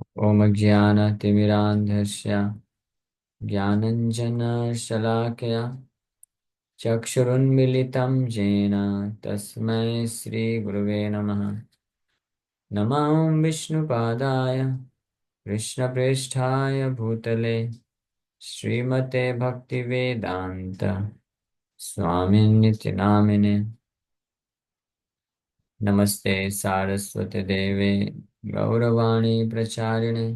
ॐ अज्ञानतिमिरान्धस्य ज्ञानञ्जनशलाकया चक्षुरुन्मिलितं येन तस्मै श्रीगुरुवे नमः। नमः विष्णुपादाय कृष्णप्रेष्ठाय भूतले श्रीमते भक्तिवेदान्त स्वामिनिति नामिने। नमस्ते सारस्वती देवे गौरवाणी प्रचारिणे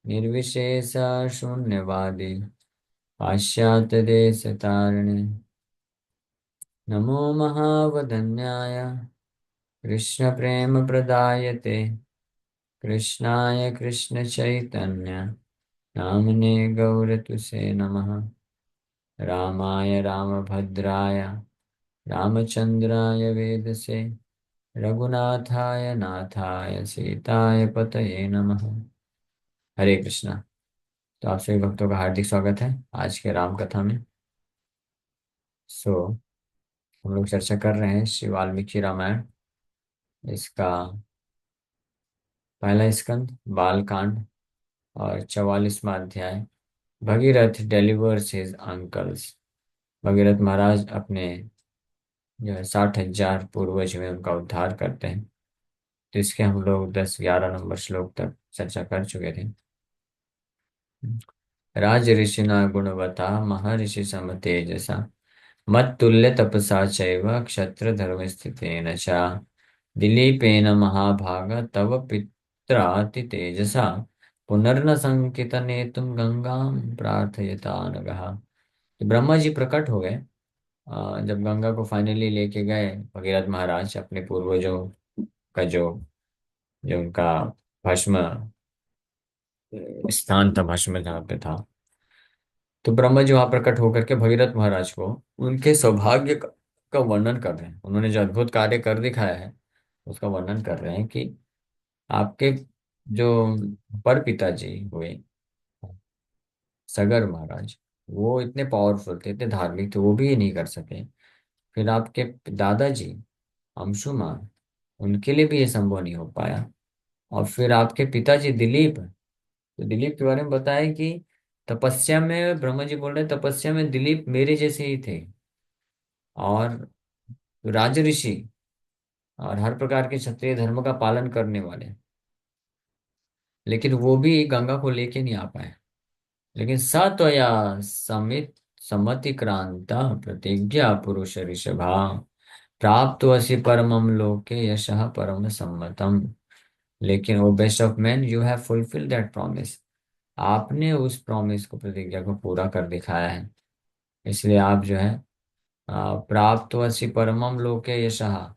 निर्विशेष शून्यवादी पाश्चात्यदेशतारिणे। नमो महावदन्याय कृष्णप्रेमप्रदायते कृष्णाय कृष्णचैतन्य नामने गौरतुसे नमः। रामाय रामभद्राय रामचन्द्राय वेदसे रघुनाथाय नाथाय सीताय पतये नमः। हरे कृष्णा। तो आप सभी भक्तों का हार्दिक स्वागत है आज के राम कथा में। सो हम लोग चर्चा कर रहे हैं श्री वाल्मीकि रामायण, इसका पहला स्कंद बाल कांड और 44वां अध्याय। Bhagirath delivers his uncles. Bhagirath महाराज अपने जो है 60,000 पूर्वज में उनका उद्धार करते हैं। तो इसके हम लोग 10-11 नंबर श्लोक तक चर्चा कर चुके थे। राज ऋषिना गुणवता महर्षि सम तेजसा मत्तुल्य तपसा चैव क्षत्र धर्म स्थितेन च दिलीपेन महाभाग तव पित्राति तेजसा पुनर्न संकित नेतुम गंगाम प्रार्थयता नगः। ब्रह्मा जी प्रकट हो गए जब गंगा को फाइनली लेके गए भगीरथ महाराज अपने पूर्वजों का जो जो उनका भस्म स्थान था, भस्म जहाँ पे था। तो ब्रह्मा जी वहां प्रकट होकर के भगीरथ महाराज को उनके सौभाग्य का वर्णन कर रहे हैं। उन्होंने जो अद्भुत कार्य कर दिखाया है उसका वर्णन कर रहे हैं कि आपके जो पर पिताजी हुए सगर महाराज, वो इतने पावरफुल थे, इतने धार्मिक थे, वो भी ये नहीं कर सके। फिर आपके दादाजी अंशुमान, उनके लिए भी ये संभव नहीं हो पाया। और फिर आपके पिताजी दिलीप, तो दिलीप के बारे में बताया कि तपस्या में ब्रह्मा जी बोल रहे हैं तपस्या में दिलीप मेरे जैसे ही थे, और राज ऋषि और हर प्रकार के क्षत्रिय धर्म का पालन करने वाले, लेकिन वो भी गंगा को लेके नहीं आ पाए। लेकिन सत्वया समित सम्मतिक्रांता प्रतिज्ञा पुरुष ऋषभा प्राप्त वसी परमम लोके यशः परम सम्मतम। लेकिन O best of man, you have fulfil that promise. आपने उस प्रॉमिस को, प्रतिज्ञा को पूरा कर दिखाया है। इसलिए आप जो है प्राप्त वसी परमम लोके यशः,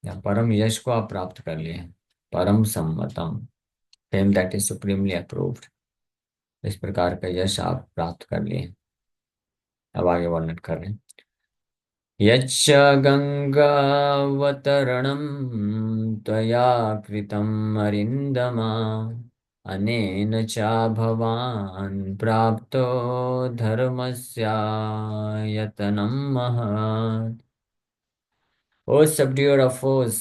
या परम यश को आप प्राप्त कर लिए हैं। परम सम्मतम, fame that is supremely approved. इस प्रकार का यश आप प्राप्त कर लिए हैं। अब आगे वर्णन कर रहे हैं। यच्च गंगावतरणं त्वया कृतम् अरिन्दमा अनेन च भवान् प्राप्तो धर्मस्यायतनं महत्। O subduer of foes,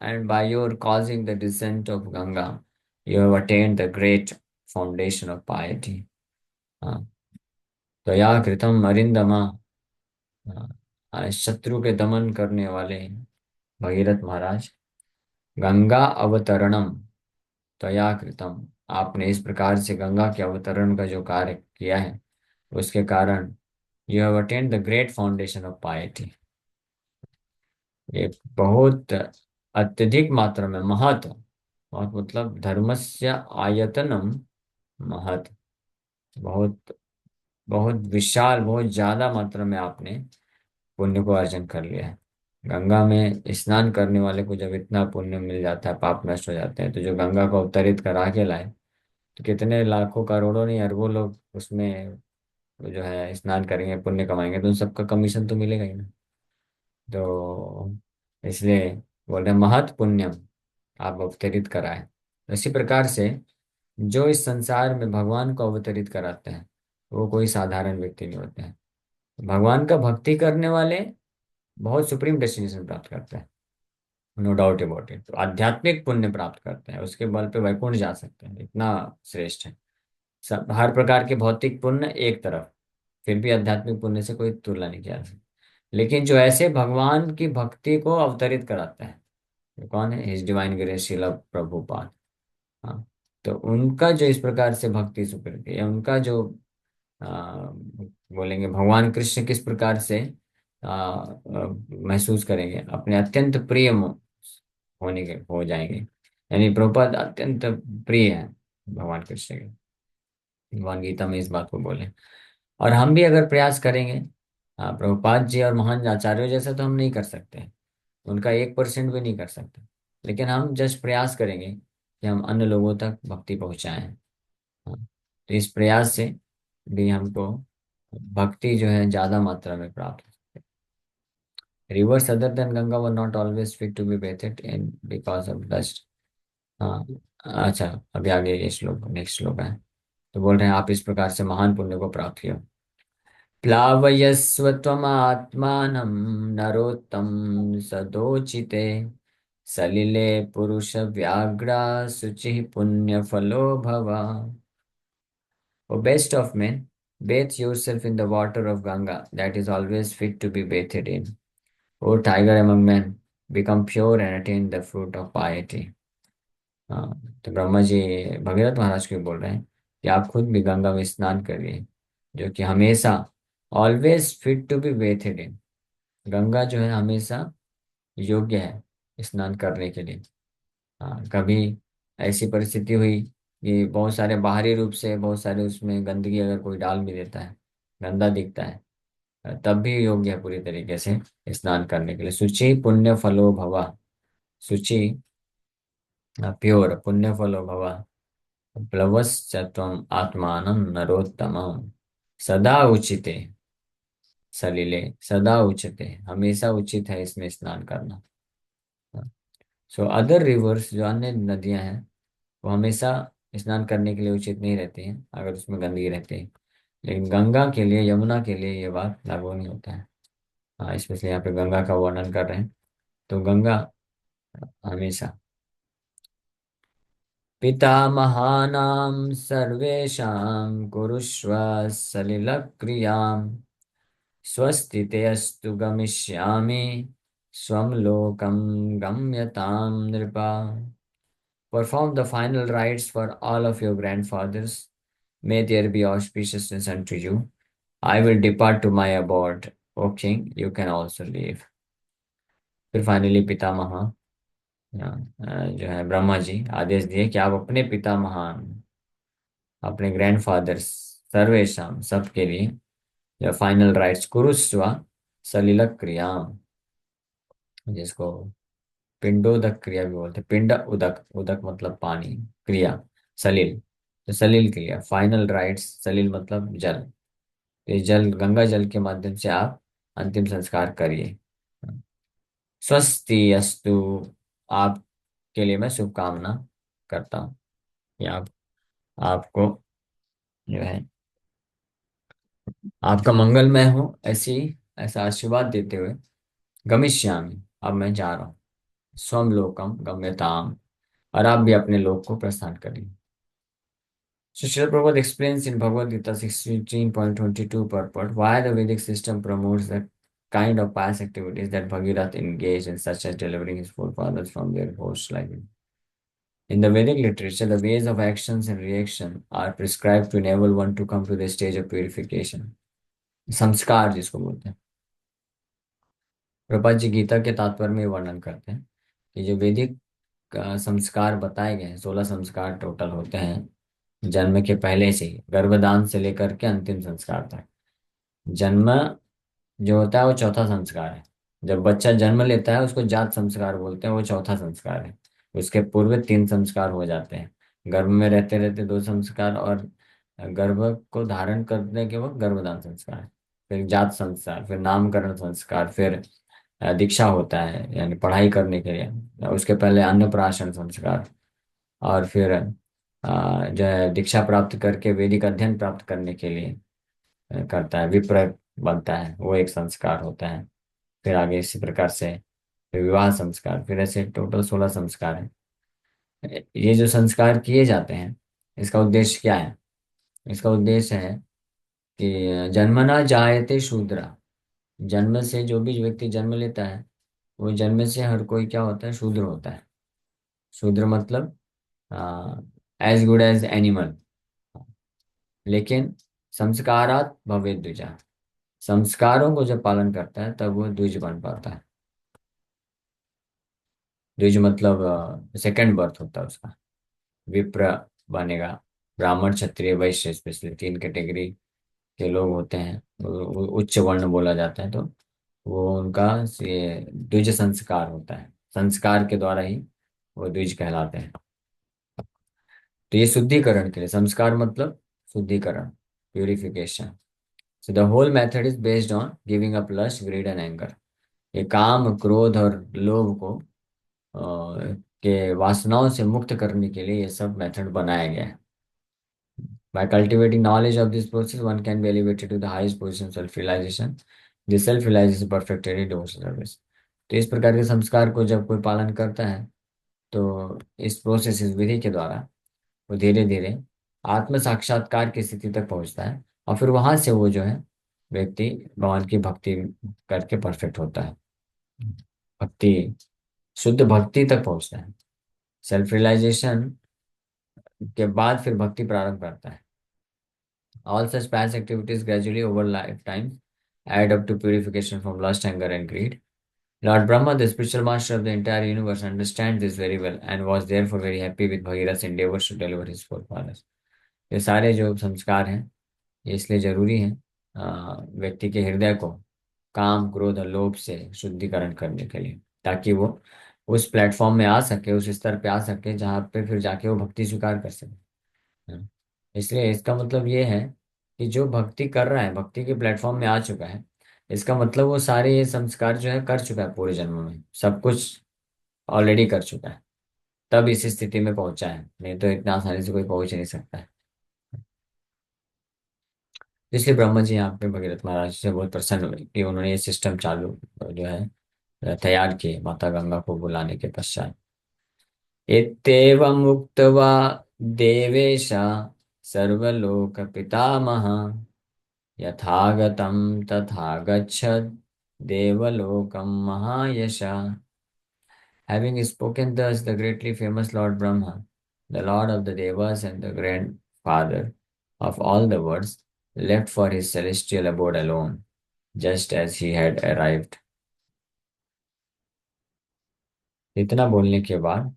and by your causing the descent of Ganga, you have attained the great foundation of piety. हाँ, त्वया कृतम अरिंदमा, शत्रु के दमन करने वाले भगीरथ महाराज, गंगा अवतरणम त्वया कृतम, आपने इस प्रकार से गंगा के अवतरण का जो कार्य किया है उसके कारण you have attained the great foundation of piety. ये बहुत अत्यधिक मात्रा में महत, महत मतलब धर्मस्य आयतनम महत, बहुत बहुत विशाल, बहुत ज्यादा मात्रा में आपने पुण्य को अर्जन कर लिया है। गंगा में स्नान करने वाले को जब इतना पुण्य मिल जाता है, पाप नष्ट हो जाते हैं, तो जो गंगा को अवतरित करा के लाए, तो कितने लाखों करोड़ों नहीं अरबों लोग उसमें जो है स्नान करेंगे, पुण्य कमाएंगे, तो उन सबका कमीशन तो मिलेगा ही ना। तो इसलिए बोल रहे हैं, महत पुण्यम आप अवतरित कराए। इसी प्रकार से जो इस संसार में भगवान को अवतरित कराते हैं वो कोई साधारण व्यक्ति नहीं होते हैं। भगवान का भक्ति करने वाले बहुत सुप्रीम डेस्टिनेशन प्राप्त करते हैं। No doubt about it. तो आध्यात्मिक पुण्य प्राप्त करते हैं, उसके बल पे वैकुंठ जा सकते हैं, इतना श्रेष्ठ है। सब हर प्रकार के भौतिक पुण्य एक तरफ, फिर भी आध्यात्मिक पुण्य से कोई तुलना नहीं किया जा सकता। लेकिन जो ऐसे भगवान की भक्ति को अवतरित कराते हैं, वो कौन है? His divine grace Srila Prabhupada. हाँ, तो उनका जो इस प्रकार से भक्ति सुकृति या उनका जो बोलेंगे भगवान कृष्ण किस प्रकार से महसूस करेंगे, अपने अत्यंत प्रिय होने के हो जाएंगे। यानी प्रभुपाद अत्यंत प्रिय है भगवान कृष्ण के। भगवान गीता में इस बात को बोले। और हम भी अगर प्रयास करेंगे, हाँ, प्रभुपाद जी और महान आचार्यों जैसा तो हम नहीं कर सकते, उनका 1% भी नहीं कर सकते। लेकिन हम जस्ट प्रयास करेंगे कि हम अन्य लोगों तक भक्ति पहुंचाएं। हाँ, तो इस प्रयास से भी हमको भक्ति जो है ज्यादा मात्रा में प्राप्त हो। Rivers other than Ganga were not always fit to be bathed in because of dust। हाँ, अच्छा, अभी आगे ये श्लोक, नेक्स्ट श्लोक है। तो बोल रहे हैं आप इस प्रकार से महान पुण्य को प्राप्त किया। प्लावयस्व त्वमात्मानं नरोत्तम सदोचिते सलिले पुरुष व्याघ्रा शुचि पुण्य फलो भव। O best of men, bathe yourself in the water of Ganga that is always fit to be bathed in। O tiger among men, become pure and attain the fruit of piety। हाँ, तो ब्रह्मा जी भगीरथ महाराज को बोल रहे हैं कि आप खुद भी गंगा में स्नान करिए, जो कि हमेशा ऑलवेज फिट टू बी बेथेड इन। गंगा जो है हमेशा योग्य है स्नान करने के लिए। हाँ, कभी ऐसी परिस्थिति हुई कि बहुत सारे बाहरी रूप से बहुत सारे उसमें गंदगी अगर कोई डाल भी देता है, गंदा दिखता है, तब भी योग्य है पूरी तरीके से स्नान करने के लिए। शुचि पुण्य फलो भवा। शुचि प्योर, पुण्य फलो भवा। प्लवश्च त्वम् आत्मानं नरोत्तमं सदा उचिते सलिले। सदा उचिते, हमेशा उचित है इसमें स्नान करना। सो अदर रिवर्स, जो अन्य नदियां हैं, वो हमेशा स्नान करने के लिए उचित नहीं रहती हैं अगर उसमें गंदगी रहती है। लेकिन गंगा के लिए, यमुना के लिए ये बात लागू नहीं होता है। हाँ, स्पेशली यहाँ पे गंगा का वर्णन कर रहे हैं, तो गंगा हमेशा। पितामहानां सर्वेषां कुरुष्व सलिलक्रियाम् स्वस्ति ते अस्तु गमिष्यामि स्वं लोकं गम्यतां नृपा। Perform the final rites for all of your grandfathers. May there be auspiciousness unto you. I will depart to my abode. O king, you can also leave। फिर फाइनली पितामह, जो है ब्रह्मा जी, आदेश दिए कि आप अपने पितामहान, अपने ग्रैंडफादर्स, सर्वेशम, सबके लिए जो फाइनल राइट्स कुरुस्व सलिलक क्रियाम, जिसको पिंडोदक क्रिया भी बोलते हैं। पिंड उदक, उदक मतलब पानी, क्रिया सलिल, तो सलिल क्रिया फाइनल राइट्स। सलिल मतलब जल, तो इस जल, गंगा जल के माध्यम से आप अंतिम संस्कार करिए। स्वस्ति अस्तु, आपके लिए मैं शुभकामना करता हूँ कि आप, आपको जो है आपका मंगलमय हो, ऐसी ऐसा आशीर्वाद देते हुए गमिष्यामि, अब मैं जा रहा हूँ, स्वम लोकम गम्यताम, और आप भी अपने लोक को प्रस्थान करिए। So Srila Prabhupada explains in Bhagavad Gita 16.22 purport why the Vedic system promotes the kind of pious activities that Bhagirath engaged in, such as delivering his forefathers from their forced life. In the Vedic literature, the ways of actions and reaction are prescribed to enable one to come to the stage of purification। संस्कार जिसको बोलते हैं, प्रभुपाद जी गीता के तात्पर्य में वर्णन करते हैं कि जो वैदिक संस्कार बताए गए हैं, 16 संस्कार टोटल होते हैं जन्म के पहले से ही, गर्भदान से लेकर के अंतिम संस्कार तक। जन्म जो होता है वो चौथा संस्कार है। जब बच्चा जन्म लेता है उसको जात संस्कार बोलते हैं, वो चौथा संस्कार है। उसके पूर्व 3 संस्कार हो जाते हैं। गर्भ में रहते रहते 2 संस्कार, और गर्भ को धारण करने के वक्त गर्भदान संस्कार, फिर जात संस्कार, फिर नामकरण संस्कार, फिर दीक्षा होता है यानी पढ़ाई करने के लिए, उसके पहले अन्नप्राशन संस्कार, और फिर जो है दीक्षा प्राप्त करके वैदिक अध्ययन प्राप्त करने के लिए करता है, विप्र बनता है, वो एक संस्कार होता है। फिर आगे इसी प्रकार से फिर विवाह संस्कार, फिर ऐसे टोटल 16 संस्कार हैं। ये जो संस्कार किए जाते हैं, इसका उद्देश्य क्या है? इसका उद्देश्य है कि जन्मना जायते शूद्रा, जन्म से जो भी व्यक्ति जन्म लेता है, वो जन्म से हर कोई क्या होता है? शूद्र होता है। शूद्र मतलब एज गुड एज एनिमल। लेकिन संस्कारात भवेत् द्विजा, संस्कारों को जब पालन करता है तब वो द्विज बन पाता है। द्विज मतलब सेकंड बर्थ होता है उसका। विप्र बनेगा, ब्राह्मण क्षत्रिय वैश्य, स्पेशली 3 कैटेगरी के लोग होते हैं, उच्च वर्ण बोला जाता है, तो वो उनका ये द्विज संस्कार होता है। संस्कार के द्वारा ही वो द्विज कहलाते हैं। तो ये शुद्धिकरण के लिए, संस्कार मतलब शुद्धिकरण, purification. So the whole method is based on giving up lust, greed and anger. ये काम, क्रोध और लोभ को के वासनाओं से मुक्त करने के लिए ये सब मेथड बनाया गया है। By cultivating knowledge of this process, one can be elevated to the highest position of self-realization. This self-realization perfected devotional service. तो इस प्रकार के संस्कार को जब कोई पालन करता है, तो इस प्रोसेस, इस विधि के द्वारा वो धीरे धीरे आत्म साक्षात्कार की स्थिति तक पहुंचता है। और फिर वहां से वो जो है व्यक्ति भगवान की भक्ति करके परफेक्ट होता है। भक्ति, शुद्ध भक्ति तक पहुंचता है। सेल्फ रियलाइजेशन के बाद फिर भक्ति प्रारंभ करता है। All such past activities gradually over lifetime add up to purification from lust, anger, and greed. Lord Brahma, the spiritual master of the entire universe, understands this very well and was therefore very happy with Bhagirath's endeavors to deliver his forefathers. ये सारे जो संस्कार हैं, ये इसलिए जरूरी हैं व्यक्ति के हृदय को काम, क्रोध और लोभ से शुद्धिकरण करने के लिए, ताकि वो उस प्लेटफॉर्म में आ सके, उस स्तर पे आ सके जहाँ पे फिर जाके वो भक्ति स्वीकार कर सके। हाँ। इसलिए इसका मतलब ये है कि जो भक्ति कर रहा है, भक्ति के प्लेटफॉर्म में आ चुका है, इसका मतलब वो सारे ये संस्कार जो है कर चुका है, पूरे जन्म में सब कुछ ऑलरेडी कर चुका है, तब इस स्थिति में पहुंचा है। नहीं तो इतना आसानी से कोई पहुंच नहीं सकता है। इसलिए ब्रह्मा जी यहाँ पे भगीरथ महाराज से बहुत प्रसन्न हुए कि उन्होंने ये सिस्टम चालू जो है तैयार किए माता गंगा को बुलाने के पश्चात। इत्येवम् उक्त्वा देवेश सर्वलोक पितामह, यथागतं तथा गच्छत् देवलोकं महायशः। Having spoken thus, the greatly famous Lord Brahma, the Lord of the Devas and the grandfather of all the worlds, left for his celestial abode alone, just as he had arrived. इतना बोलने के बाद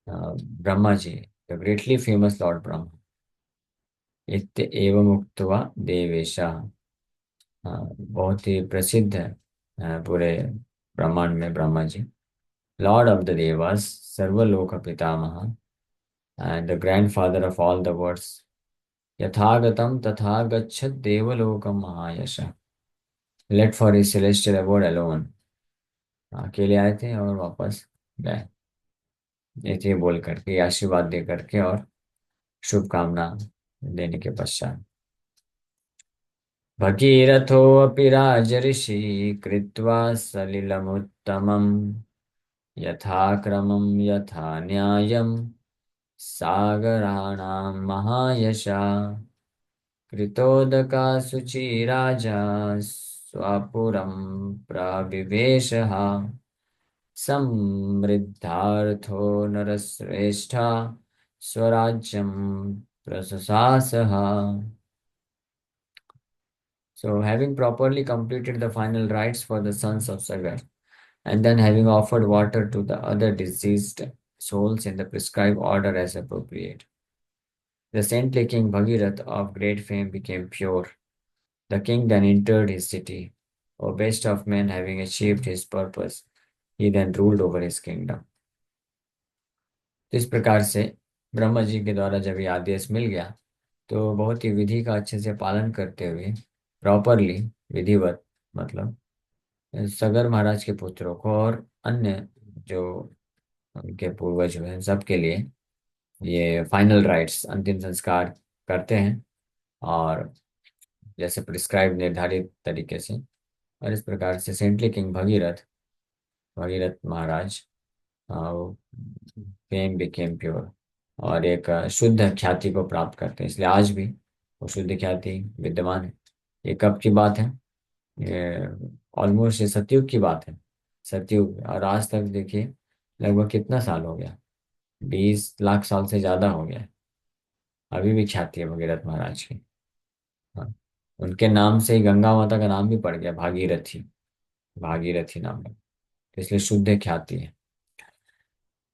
Brahma ji, the greatly famous lord Brahma, इत्य एवं उक्त्वा देवेशः, बहुत ही प्रसिद्ध है पूरे ब्रह्मांड में Brahma ji, lord of the devas, सर्वलोक पितामह and the grandfather of all the words, यथागतम तथा गच्छत देवलोकम महायश, left for his celestial abode alone. अकेले आए थे और वापस गए, ये बोल करके, आशीर्वाद दे करके और शुभकामना देने के पश्चात। भगीरथोऽपि राजर्षि कृत्वा सलिलमुत्तमम्, यथाक्रमं यथा न्यायं सागराणां महायशा, कृतोदका शुचिराजा स्वपुरं प्रविवेशः, समृद्धार्थो नरश्रेष्ठा स्वराज्यं प्रशशासः। So, having properly completed the final rites for the sons of Sagar, and then having offered water to the other deceased souls in the prescribed order as appropriate, the saintly king Bhagirath of great fame became pure. The king then entered his city. O best of men, having achieved his purpose, he then ruled over his kingdom. तो इस प्रकार से ब्रह्मा जी के द्वारा जब ये आदेश मिल गया, तो बहुत ही विधि का अच्छे से पालन करते हुए, प्रॉपरली, विधिवत मतलब, सगर महाराज के पुत्रों को और अन्य जो उनके पूर्वज हुए हैं सबके लिए ये फाइनल राइट्स, अंतिम संस्कार करते हैं, और जैसे प्रिस्क्राइब, निर्धारित तरीके से। और इस प्रकार से सेंट्ली किंग भगीरथ भगीरथ महाराज फेम बिकेम प्योर, और एक शुद्ध ख्याति को प्राप्त करते हैं, इसलिए आज भी वो शुद्ध ख्याति विद्यमान है। ये कब की बात है? ये ऑलमोस्ट ये सतयुग की बात है। सतयुग, और आज तक देखिए लगभग कितना साल हो गया, 20 लाख साल से ज्यादा हो गया है। अभी भी ख्याति है भगीरथ महाराज की। हाँ, उनके नाम से ही गंगा माता का नाम भी पड़ गया भागीरथी। भागीरथी नाम है, तो इसलिए शुद्ध ख्याति है।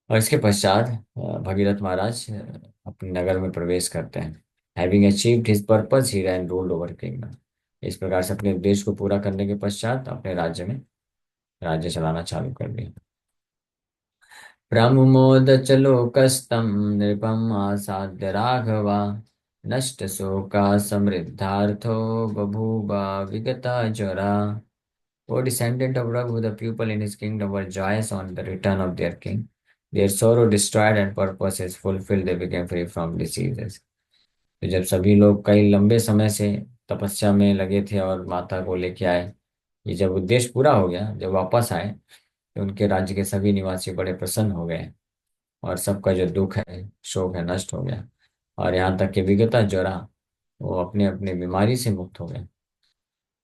और इसके पश्चात भगीरथ महाराज अपने नगर में प्रवेश करते हैं। हैविंग अचीव्ड हिज पर्पस ही रैन रूल्ड ओवर किंगडम। इस प्रकार से अपने उद्देश्य को पूरा करने के पश्चात अपने राज्य में राज्य चलाना चालू कर दिया। प्रमुमोद च लोकस्तं नृपम् आसाद्य राघवा, नष्ट शोका समृद्धार्थो बभूव विगता ज्वरा। O descendant of Raghu, the people in his kingdom were joyous on the return of their king. Their sorrow destroyed and purposes fulfilled, they became free from diseases. तो जब सभी लोग कई लंबे समय से तपस्या में लगे थे और माता को लेके आए, ये जब उद्देश्य पूरा हो गया, जब वापस आए, तो उनके राज्य के सभी निवासी बड़े प्रसन्न हो गए, और सबका जो दुख है, शोक है, नष्ट हो गया। और यहाँ तक कि विगता ज्वरा, वो अपने अपने बीमारी से मुक्त हो गए।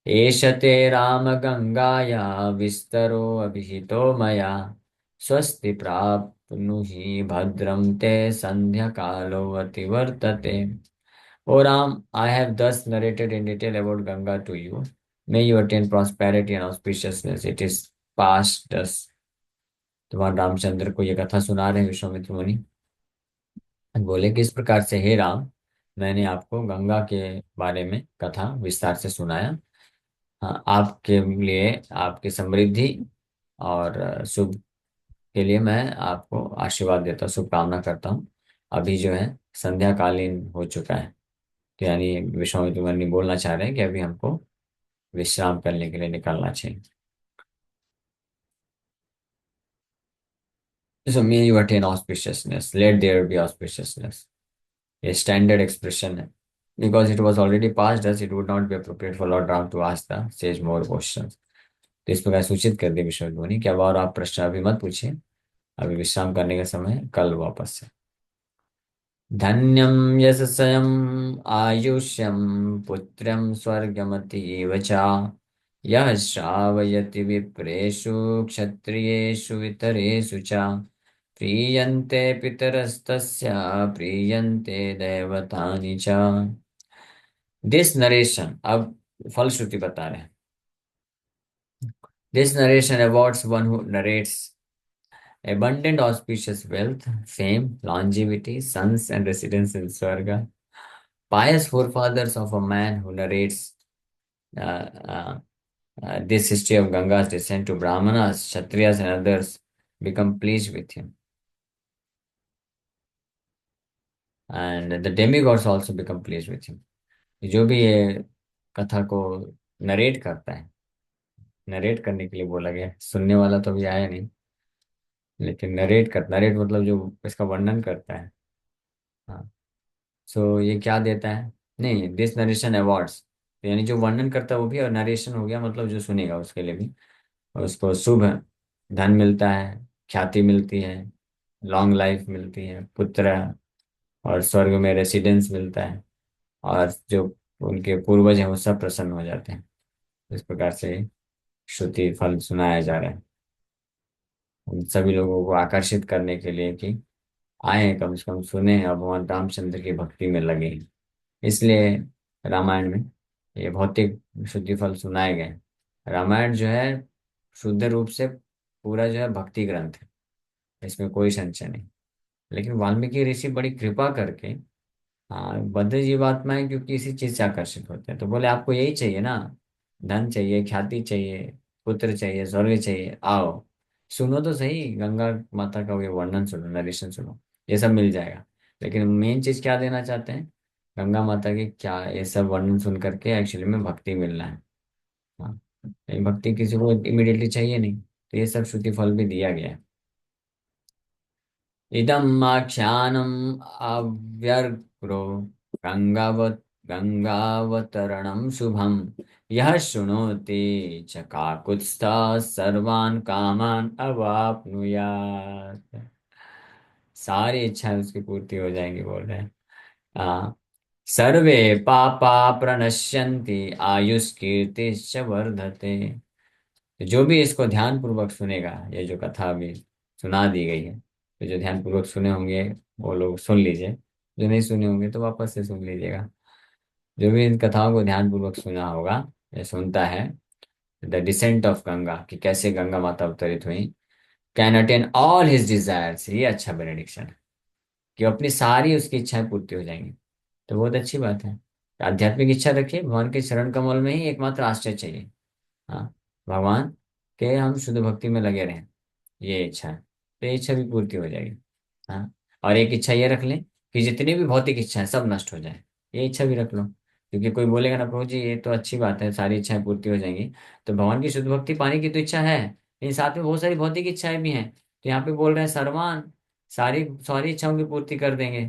एष ते रामगङ्गाया विस्तरो अभिहितो मया, स्वस्ति प्राप्नुहि भद्रं ते संध्याकालो अतिवर्तते। O Ram, I have thus narrated in detail about Ganga to you. May you attain prosperity and auspiciousness. It is past thus। तो भगवान रामचंद्र को ये कथा सुना रहे हैं विश्वामित्र मुनि। बोले कि इस प्रकार से, हे राम, मैंने आपको गंगा के बारे में कथा विस्तार से सुनाया। हाँ, आपके लिए, आपकी समृद्धि और शुभ के लिए मैं आपको आशीर्वाद देता हूँ, शुभकामना करता हूँ। अभी जो है संध्या कालीन हो चुका है, तो यानी विश्वामित्र मुनि बोलना चाह रहे हैं कि अभी हमको विश्राम करने के लिए निकलना चाहिए। So may you attain auspiciousness, let there be auspiciousness, a standard expression है। Because it was already past us, it would not be appropriate for Lord Ram to ask the sage more questions। तो इस प्रकार सूचित कर दिया विश्वामित्र मुनि कि अब और आप प्रश्न अभी मत पूछिए, अभी विश्राम करने का समय है, कल वापस से। धन्यं यशस्यम् आयुष्यं पुत्रं स्वर्गमतीव च, यः श्रावयति विप्रेषु क्षत्रियेषु इतरेषु च, प्रीयन्ते पितरस्तस्य प्रीयन्ते देवतानि च। दिस नरेशन, अब फलश्रुति बता रहे हैं। This narration awards one who narrates abundant auspicious wealth, fame, longevity, sons and residence in Swarga. Pious forefathers of a man who narrates uh, uh, this history of Ganga's descent to Brahmanas, Kshatriyas and others become pleased with him. And the demigods also become pleased with him. जो भी ये कथा को narrate करता है, narrate करने के लिए बोला गया है, सुनने वाला तो अभी आया नहीं, लेकिन नरेट मतलब जो इसका वर्णन करता है। हाँ, सो ये क्या देता है? नहीं, दिस नरेशन अवार्ड्स, यानी जो वर्णन करता है वो भी, और नरेशन हो गया मतलब जो सुनेगा उसके लिए भी। और उसको शुभ धन मिलता है, ख्याति मिलती है, लॉन्ग लाइफ मिलती है, पुत्र, और स्वर्ग में रेसिडेंस मिलता है, और जो उनके पूर्वज हैं वो सब प्रसन्न हो जाते हैं। इस प्रकार से श्रुति फल सुनाया जा रहा है उन सभी लोगों को आकर्षित करने के लिए कि आए, कम से कम सुने और भगवान रामचंद्र की भक्ति में लगे। इसलिए रामायण में ये भौतिक शुद्धि फल सुनाए गए। रामायण जो है शुद्ध रूप से पूरा जो है भक्ति ग्रंथ है, इसमें कोई संशय नहीं। लेकिन वाल्मीकि ऋषि बड़ी कृपा करके, हाँ, बद्ध जीवात्माएं क्योंकि इसी चीज से आकर्षित होते हैं, तो बोले आपको यही चाहिए ना, धन चाहिए, ख्याति चाहिए, पुत्र चाहिए, स्वर्ग चाहिए, आओ सुनो तो सही, गंगा माता का ये वर्णन सुनो, नरेशन सुनो, ये सब मिल जाएगा। लेकिन मेन चीज क्या देना चाहते हैं? गंगा माता की क्या, ये सब वर्णन सुन करके एक्चुअली में भक्ति मिलना है। हाँ, लेकिन भक्ति किसी को इमीडिएटली चाहिए नहीं, तो ये सब श्रुति फल भी दिया गया है। इदम् आख्यानम् अव्यग्रो गंगावत गंगावतरणं शुभम्, यह शृणोति च काकुत्स्थः सर्वान् कामान् अवाप्नुयात्। सारी इच्छाएं उसकी पूर्ति हो जाएंगी, बोल रहे हैं। हाँ। सर्वे पापा प्रणश्यन्ति आयुष्कीर्तिश्च वर्धते। तो जो भी इसको ध्यान पूर्वक सुनेगा, ये जो कथा अभी सुना दी गई है, तो जो ध्यान पूर्वक सुने होंगे वो लोग सुन लीजिए, जो नहीं सुने होंगे तो वापस से सुन लीजिएगा। जो भी इन कथाओं को ध्यान पूर्वक सुना होगा, ये सुनता है द डिसेंट ऑफ गंगा, कि कैसे गंगा माता अवतरित हुई, can attain all his desires, ये अच्छा बेनेडिक्शन है कि अपनी सारी उसकी इच्छाएं पूर्ति हो जाएंगी। तो बहुत अच्छी बात है। आध्यात्मिक इच्छा रखिए, भगवान के चरण कमल में ही एकमात्र आश्रय चाहिए। हाँ, भगवान के हम शुद्ध भक्ति में लगे रहें, ये इच्छा है, तो ये इच्छा भी पूर्ति हो जाएगी। हाँ। और एक इच्छा ये रख लें कि जितनी भी भौतिक इच्छाएं सब नष्ट हो जाए, ये इच्छा भी रख लो। क्योंकि कोई बोलेगा ना, प्रभु जी ये तो अच्छी बात है, सारी इच्छाएं पूर्ति हो जाएंगी, तो भगवान की शुद्ध भक्ति पाने की तो इच्छा है, लेकिन साथ में बहुत सारी भौतिक इच्छाएं भी हैं। तो यहाँ पे बोल रहे हैं सर्वान, सारी सारी इच्छाओं की पूर्ति कर देंगे।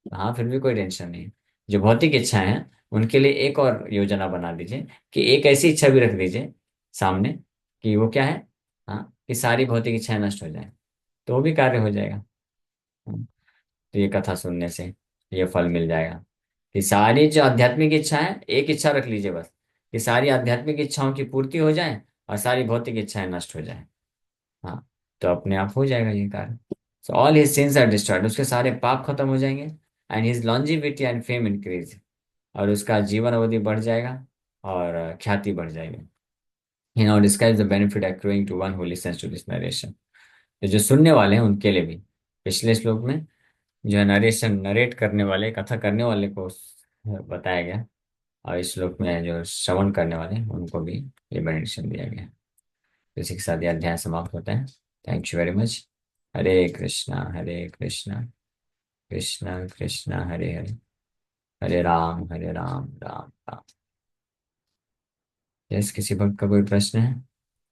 हाँ, फिर भी कोई टेंशन नहीं। जो भौतिक इच्छाएं हैं उनके लिए एक और योजना बना दीजिए, कि एक ऐसी इच्छा भी रख दीजिए सामने, कि वो क्या है, हाँ, कि सारी भौतिक इच्छाएं नष्ट हो जाए, तो वो भी कार्य हो जाएगा। तो ये कथा सुनने से ये फल मिल जाएगा, कि सारी जो आध्यात्मिक इच्छाएं, एक इच्छा रख लीजिए बस, कि सारी आध्यात्मिक इच्छाओं की पूर्ति हो जाए और सारी भौतिक इच्छाएं नष्ट हो जाए। हाँ, तो अपने आप हो जाएगा ये कार्य। So all his sins are destroyed, उसके सारे पाप खत्म हो जाएंगे, and his longevity and fame increase, और उसका जीवन अवधि बढ़ जाएगा और ख्याति बढ़ जाएगी। He now describes the benefit accruing to one who listens to this narration। तो जो सुनने वाले हैं उनके लिए भी, पिछले श्लोक में जो है नरेशन, नरेट करने वाले, कथा करने वाले को बताया गया, और इस श्लोक में जो श्रवण करने वाले हैं उनको भी ये बेनिडिक्शन दिया गया। तो इसी के साथ ये अध्याय समाप्त होता है। Thank you very much. Hare Krishna, Hare Krishna, Krishna Krishna Hare Hare, Hare Ram, Hare Ram, Ram Ram. Yes, किसी भक्त का कोई प्रश्न है?